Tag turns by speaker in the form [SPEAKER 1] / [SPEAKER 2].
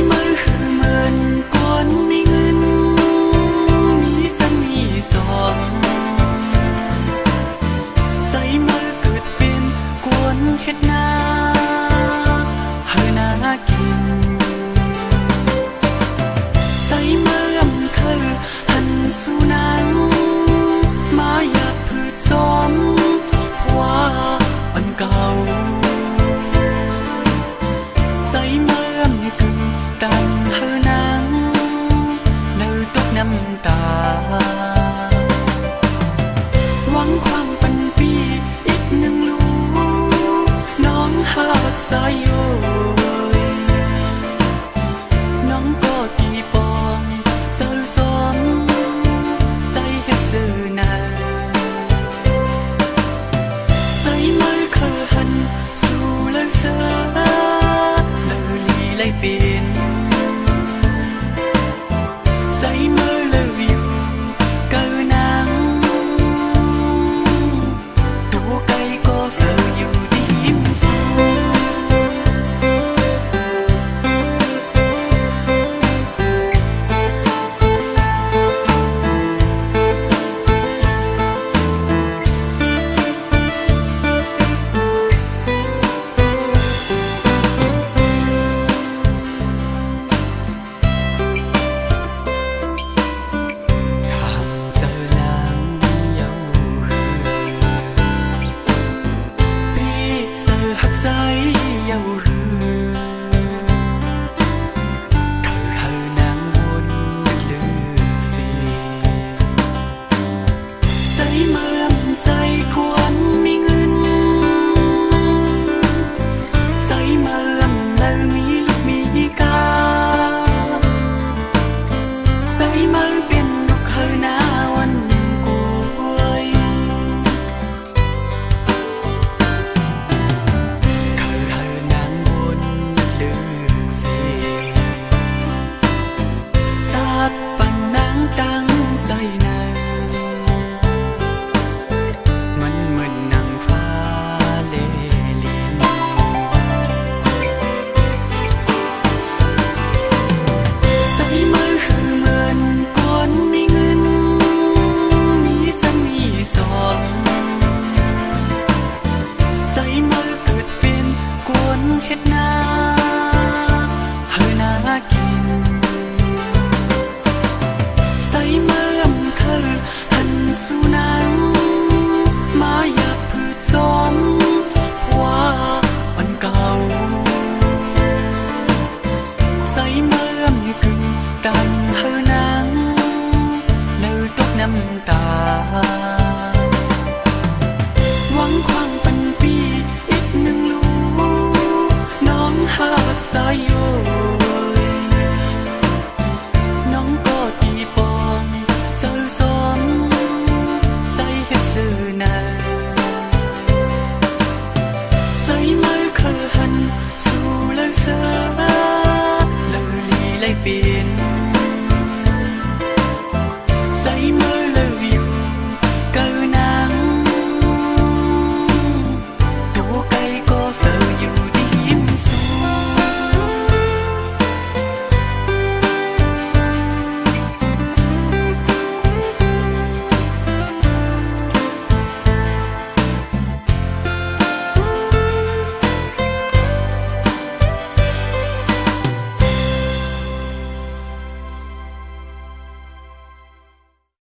[SPEAKER 1] มือคือเหมือนก้นมีเงินมีสันมีสองใส่มือเกิดเป็นกวนเฮ็ดนาเฮานากินใส่มือคือหันสู่นางมาอยากพืชซ้อมว่าอันเก่าใส่มือกึ่งตันเฮานางเนื้อตกน้ำตาหวังความปันปีอีกหนึ่งลูกน้องหักสายโยน้องก็ตีปองเสือซ้อมใส่เฮ็ดซื้อนาใส่มือเคยหันสู่เลิกเสือเลยลีเลยเป็น